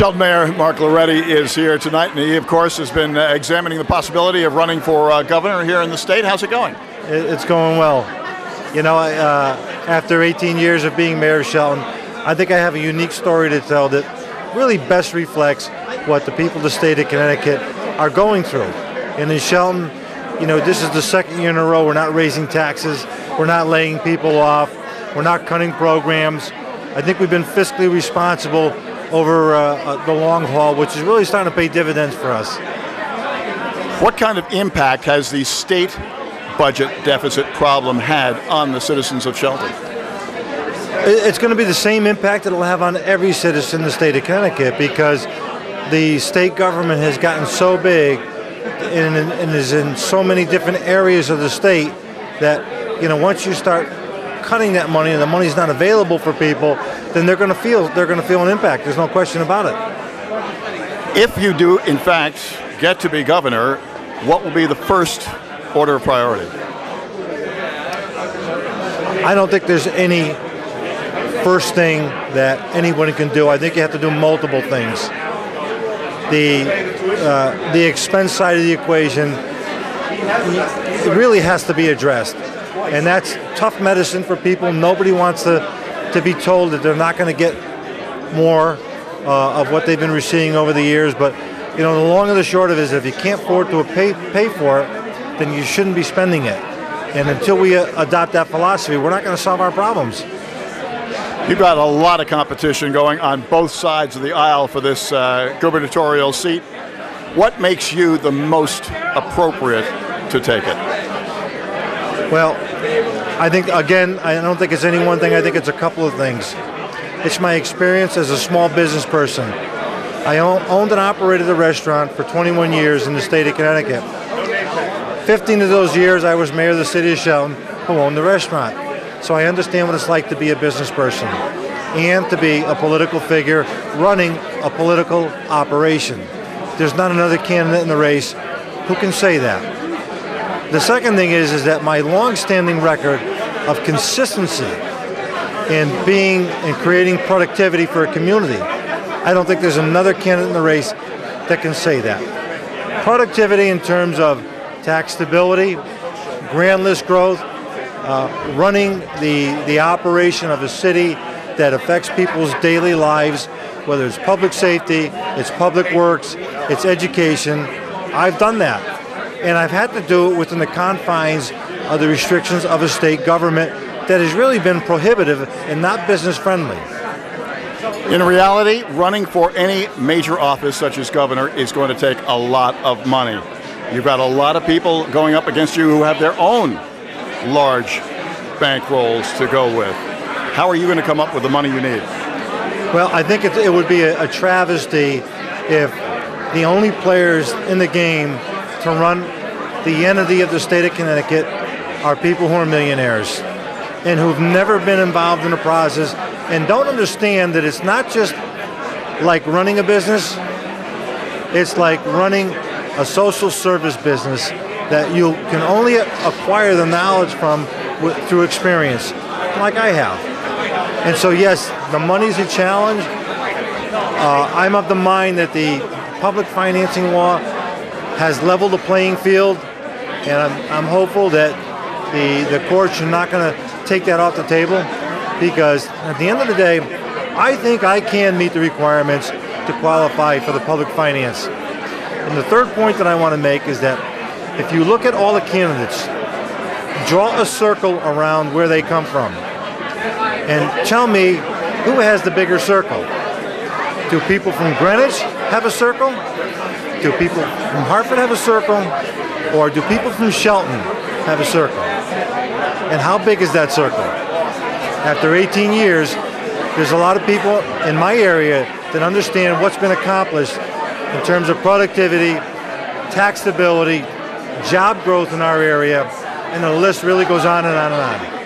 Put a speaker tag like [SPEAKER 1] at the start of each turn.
[SPEAKER 1] Shelton Mayor Mark Lauretti is here tonight, and he, of course, has been examining the possibility of running for governor here in the state. How's it going?
[SPEAKER 2] It's going well. You know, after 18 years of being mayor of Shelton, I think I have a unique story to tell that really best reflects what the people of the state of Connecticut are going through. And in Shelton, you know, this is the second year in a row we're not raising taxes, we're not laying people off, we're not cutting programs. I think we've been fiscally responsible over the long haul, which is really starting to pay dividends for us.
[SPEAKER 1] What kind of impact has the state budget deficit problem had on the citizens of Shelton?
[SPEAKER 2] It's going to be the same impact it'll have on every citizen in the state of Connecticut, because the state government has gotten so big and is in so many different areas of the state that, you know, once you start cutting that money and the money's not available for people, then they're going to feel an impact. There's no question about it.
[SPEAKER 1] If you do, in fact, get to be governor, what will be the first order of priority?
[SPEAKER 2] I don't think there's any first thing that anyone can do. I think you have to do multiple things. The expense side of the equation, it really has to be addressed. And that's tough medicine for people. Nobody wants to be told that they're not going to get more of what they've been receiving over the years. But, you know, the long and the short of it is, if you can't afford to pay for it, then you shouldn't be spending it. And until we adopt that philosophy, we're not going to solve our problems.
[SPEAKER 1] You've got a lot of competition going on both sides of the aisle for this gubernatorial seat. What makes you the most appropriate to take it?
[SPEAKER 2] Well, I think, again, I don't think it's any one thing. I think it's a couple of things. It's my experience as a small business person. I owned and operated a restaurant for 21 years in the state of Connecticut. 15 of those years I was mayor of the city of Shelton, who owned the restaurant. So I understand what it's like to be a business person and to be a political figure running a political operation. There's not another candidate in the race who can say that. The second thing is that my long-standing record of consistency in being and creating productivity for a community. I don't think there's another candidate in the race that can say that. Productivity in terms of tax stability, grand list growth, running the operation of a city that affects people's daily lives, whether it's public safety, it's public works, it's education. I've done that. And I've had to do it within the confines of the restrictions of a state government that has really been prohibitive and not business friendly.
[SPEAKER 1] In reality, running for any major office such as governor is going to take a lot of money. You've got a lot of people going up against you who have their own large bankrolls to go with. How are you going to come up with the money you need?
[SPEAKER 2] Well, I think it would be a travesty if the only players in the game to run the entity of the state of Connecticut are people who are millionaires and who've never been involved in the process and don't understand that it's not just like running a business, it's like running a social service business that you can only acquire the knowledge from through experience, like I have. And so yes, the money's a challenge. I'm of the mind that the public financing law has leveled the playing field, and I'm hopeful that the courts are not going to take that off the table, because at the end of the day, I think I can meet the requirements to qualify for the public finance. And the third point that I want to make is that if you look at all the candidates, draw a circle around where they come from and tell me who has the bigger circle. Do people from Greenwich have a circle? Do people from Hartford have a circle? Or do people from Shelton have a circle? And how big is that circle? After 18 years, there's a lot of people in my area that understand what's been accomplished in terms of productivity, tax stability, job growth in our area, and the list really goes on and on and on.